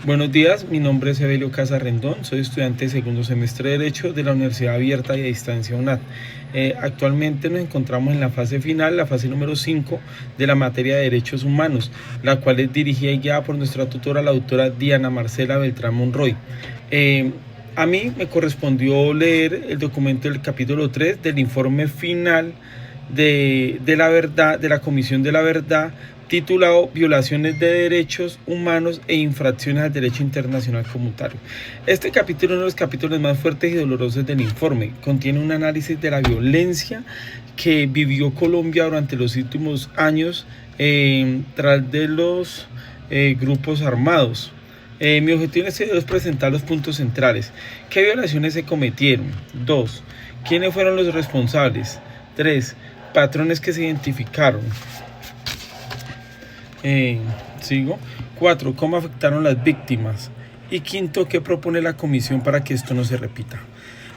Buenos días, mi nombre es Evelio Casa Rendón, soy estudiante de segundo semestre de Derecho de la Universidad Abierta y a Distancia UNAD. Actualmente nos encontramos en la fase final, la fase número 5 de la materia de Derechos Humanos, la cual es dirigida y guiada por nuestra tutora, la doctora Diana Marcela Beltrán Monroy. A mí me correspondió leer el documento del capítulo 3 del informe final de la verdad, de la Comisión de la Verdad, titulado Violaciones de Derechos Humanos e Infracciones al Derecho Internacional Comunitario. Este capítulo es uno de los capítulos más fuertes y dolorosos del informe. Contiene un análisis de la violencia que vivió Colombia durante los últimos años tras de los grupos armados. Mi objetivo en este video es presentar los puntos centrales. ¿Qué violaciones se cometieron? 2. ¿Quiénes fueron los responsables? 3. Patrones que se identificaron. Sigo. 4. ¿Cómo afectaron las víctimas? Y 5. ¿Qué propone la comisión para que esto no se repita?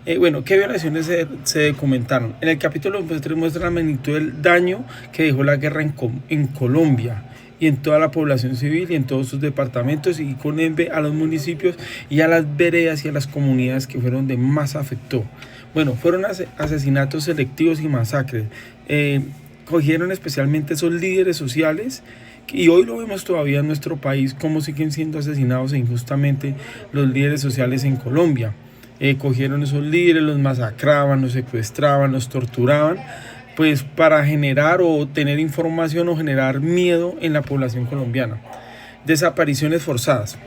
¿Qué violaciones se documentaron? En el capítulo 3 muestra la magnitud del daño que dejó la guerra en Colombia y en toda la población civil y en todos sus departamentos, y con enve a los municipios y a las veredas y a las comunidades que fueron de más afectó. Fueron asesinatos selectivos y masacres. Cogieron especialmente esos líderes sociales, y hoy lo vemos todavía en nuestro país, cómo siguen siendo asesinados injustamente los líderes sociales en Colombia. Cogieron esos líderes, los masacraban, los secuestraban, los torturaban, pues para generar o tener información o generar miedo en la población colombiana. Desapariciones forzadas.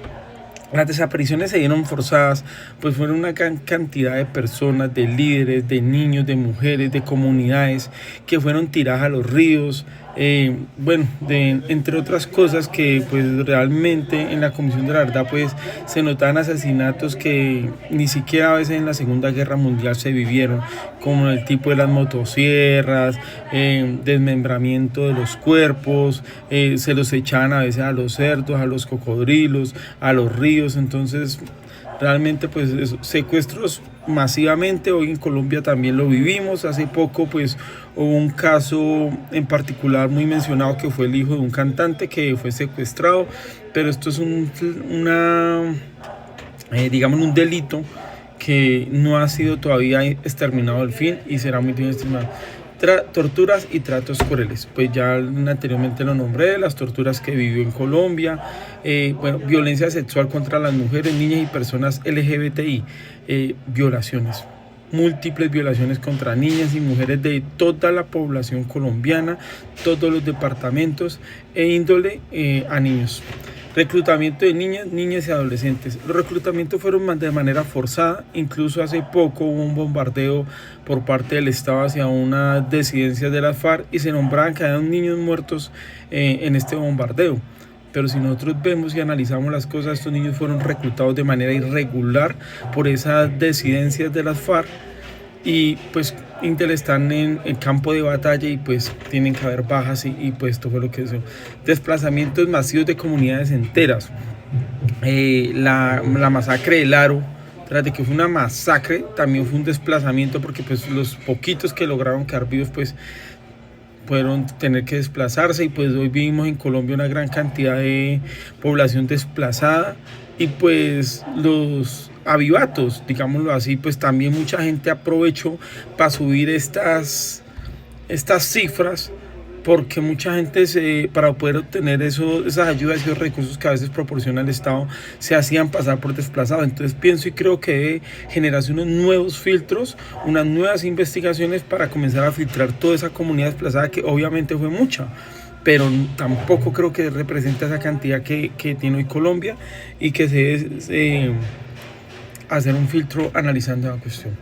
Las desapariciones se dieron forzadas, pues fueron una gran cantidad de personas, de líderes, de niños, de mujeres, de comunidades que fueron tiradas a los ríos, entre otras cosas que pues realmente en la Comisión de la Verdad pues se notaban asesinatos que ni siquiera a veces en la Segunda Guerra Mundial se vivieron, como el tipo de las motosierras, desmembramiento de los cuerpos, se los echaban a veces a los cerdos, a los cocodrilos, a los ríos. Entonces realmente pues secuestros masivamente. Hoy en Colombia también lo vivimos. Hace poco pues hubo un caso en particular muy mencionado, que fue el hijo de un cantante que fue secuestrado, pero esto es un delito que no ha sido todavía exterminado al fin y será muy bien exterminado. Torturas y tratos crueles, pues ya anteriormente lo nombré, las torturas que vivió en Colombia, violencia sexual contra las mujeres, niñas y personas LGBTI, violaciones, múltiples violaciones contra niñas y mujeres de toda la población colombiana, todos los departamentos e índole a niños. Reclutamiento de niñas y adolescentes. Los reclutamientos fueron de manera forzada. Incluso hace poco hubo un bombardeo por parte del Estado hacia unas disidencias de las FARC y se nombraban que había niños muertos en este bombardeo. Pero si nosotros vemos y analizamos las cosas, estos niños fueron reclutados de manera irregular por esas disidencias de las FARC, y pues están en el campo de batalla y pues tienen que haber bajas, y pues esto fue lo que hizo. Desplazamientos masivos de comunidades enteras. La masacre del Aro, tras de que fue una masacre, también fue un desplazamiento, porque pues los poquitos que lograron quedar vivos pues pudieron tener que desplazarse, y pues hoy vivimos en Colombia una gran cantidad de población desplazada, y pues los avivatos, digámoslo así, pues también mucha gente aprovechó para subir estas cifras, porque mucha gente para poder obtener esas ayudas y esos recursos que a veces proporciona el Estado, se hacían pasar por desplazados. Entonces pienso y creo que debe generarse unos nuevos filtros, unas nuevas investigaciones para comenzar a filtrar toda esa comunidad desplazada, que obviamente fue mucha, pero tampoco creo que representa esa cantidad que tiene hoy Colombia, y que se debe hacer un filtro analizando la cuestión.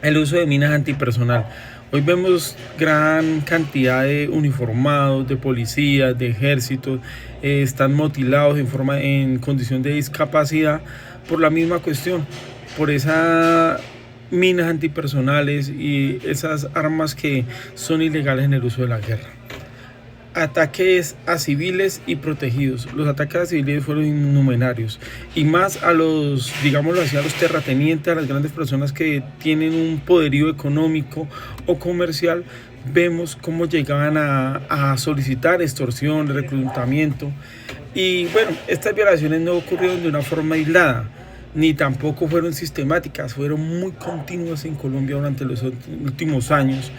El uso de minas antipersonal. Hoy vemos gran cantidad de uniformados, de policías, de ejércitos, están mutilados en condición de discapacidad por la misma cuestión, por esas minas antipersonales y esas armas que son ilegales en el uso de la guerra. Ataques a civiles y protegidos. Los ataques a civiles fueron innumerables, y más a los, digámoslo así, a los terratenientes, a las grandes personas que tienen un poderío económico o comercial, vemos cómo llegaban a solicitar extorsión, reclutamiento. Y bueno, estas violaciones no ocurrieron de una forma aislada, ni tampoco fueron sistemáticas, fueron muy continuas en Colombia durante los últimos años.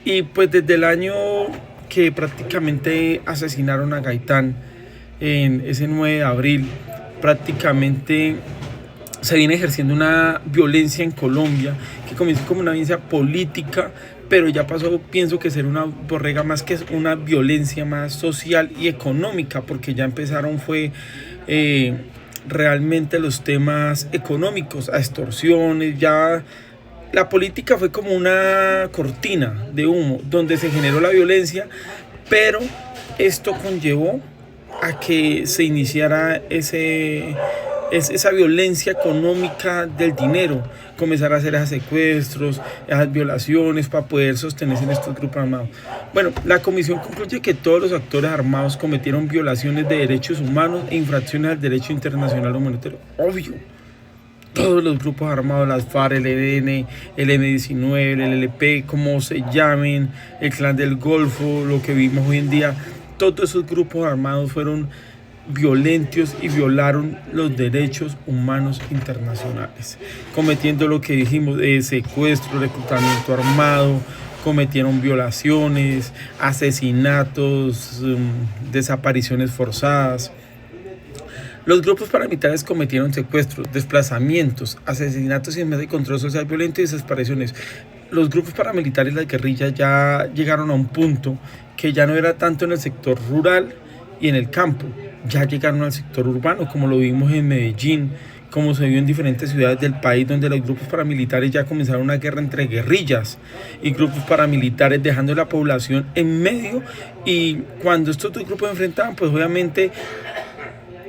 Y pues desde el año que prácticamente asesinaron a Gaitán, en ese 9 de abril, prácticamente se viene ejerciendo una violencia en Colombia que comenzó como una violencia política, pero ya pasó, pienso que ser una borrega más que una violencia más social y económica, porque ya empezaron realmente los temas económicos, a extorsiones, ya la política fue como una cortina de humo donde se generó la violencia, pero esto conllevó a que se iniciara esa violencia económica del dinero, comenzar a hacer esos secuestros, esas violaciones para poder sostenerse en estos grupos armados. Bueno, la comisión concluye que todos los actores armados cometieron violaciones de derechos humanos e infracciones al derecho internacional humanitario. Obvio, todos los grupos armados, las FARC, el ELN, el M-19, el LP, como se llamen, el Clan del Golfo, lo que vimos hoy en día, todos esos grupos armados fueron violentos y violaron los derechos humanos internacionales, cometiendo lo que dijimos, secuestro, reclutamiento armado, cometieron violaciones, asesinatos, desapariciones forzadas. Los grupos paramilitares cometieron secuestros, desplazamientos, asesinatos sin de control social violento y desapariciones. Los grupos paramilitares, las guerrillas, ya llegaron a un punto que ya no era tanto en el sector rural y en el campo, ya llegaron al sector urbano, como lo vimos en Medellín, como se vio en diferentes ciudades del país, donde los grupos paramilitares ya comenzaron una guerra entre guerrillas y grupos paramilitares, dejando a la población en medio. Y cuando estos dos grupos se enfrentaban, pues obviamente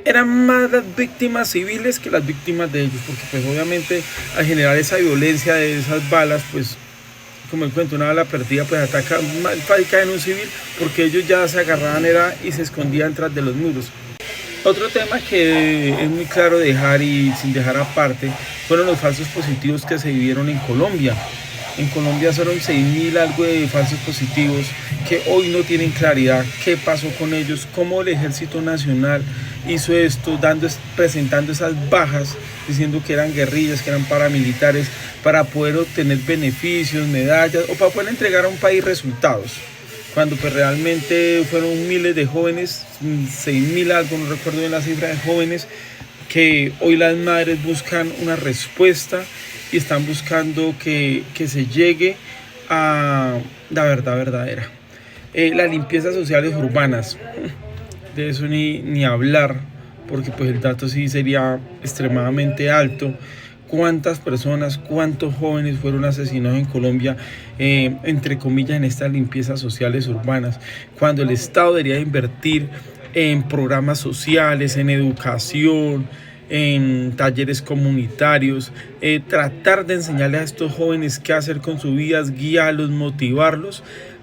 eran más las víctimas civiles que las víctimas de ellos, porque pues obviamente al generar esa violencia de esas balas, pues como el cuento, una bala perdida pues ataca, cae en un civil, porque ellos ya se agarraban y se escondían tras de los muros. Otro tema que es muy claro dejar y sin dejar aparte fueron los falsos positivos que se vivieron en Colombia. En Colombia fueron 6.000 algo de falsos positivos que hoy no tienen claridad qué pasó con ellos, cómo el Ejército Nacional hizo esto, presentando esas bajas, diciendo que eran guerrillas, que eran paramilitares, para poder obtener beneficios, medallas o para poder entregar a un país resultados. Cuando pues realmente fueron miles de jóvenes, 6.000 algo, no recuerdo bien la cifra de jóvenes, que hoy las madres buscan una respuesta y están buscando que se llegue a la verdad verdadera. Las limpiezas sociales urbanas, de eso ni hablar, porque pues el dato sí sería extremadamente alto. ¿Cuántas personas, cuántos jóvenes fueron asesinados en Colombia, entre comillas, en estas limpiezas sociales urbanas? Cuando el Estado debería invertir en programas sociales, en educación, en talleres comunitarios, tratar de enseñarles a estos jóvenes qué hacer con sus vidas, guiarlos, motivarlos,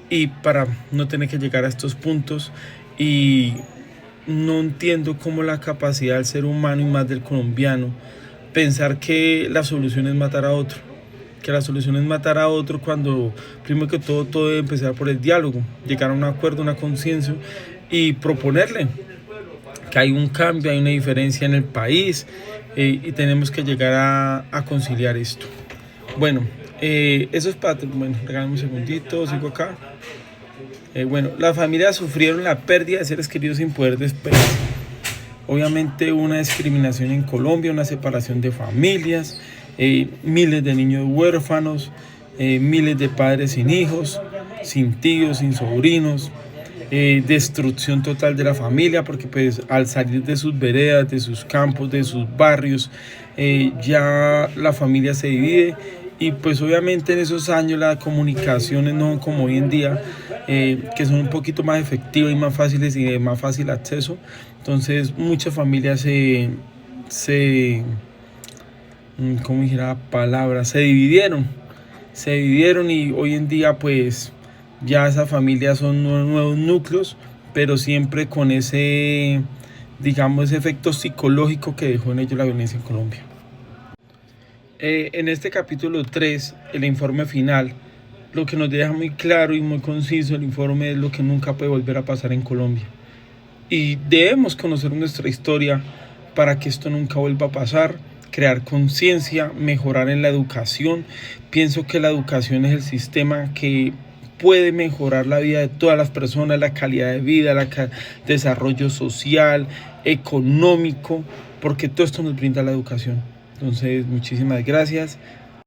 y para no tener que llegar a estos puntos. Y no entiendo cómo la capacidad del ser humano y más del colombiano pensar que la solución es matar a otro, cuando primero que todo debe empezar por el diálogo, llegar a un acuerdo, una conciencia y proponerle que hay un cambio, hay una diferencia en el país, y tenemos que llegar a conciliar esto. Bueno, eso es para... Bueno, regálame un segundito, sigo acá. Bueno, las familias sufrieron la pérdida de seres queridos sin poder despedirse. Obviamente una discriminación en Colombia, una separación de familias, miles de niños huérfanos, miles de padres sin hijos, sin tíos, sin sobrinos, destrucción total de la familia, porque pues al salir de sus veredas, de sus campos, de sus barrios, ya la familia se divide. Y pues obviamente en esos años las comunicaciones no como hoy en día, que son un poquito más efectivas y más fáciles y de más fácil acceso. Entonces muchas familias ¿cómo dijera la palabra? Se dividieron y hoy en día pues ya esas familias son nuevos núcleos, pero siempre con ese, digamos, ese efecto psicológico que dejó en ellos la violencia en Colombia. En este capítulo 3, el informe final, lo que nos deja muy claro y muy conciso el informe es lo que nunca puede volver a pasar en Colombia. Y debemos conocer nuestra historia para que esto nunca vuelva a pasar, crear conciencia, mejorar en la educación. Pienso que la educación es el sistema que puede mejorar la vida de todas las personas, la calidad de vida, desarrollo social, económico, porque todo esto nos brinda la educación. Entonces, muchísimas gracias.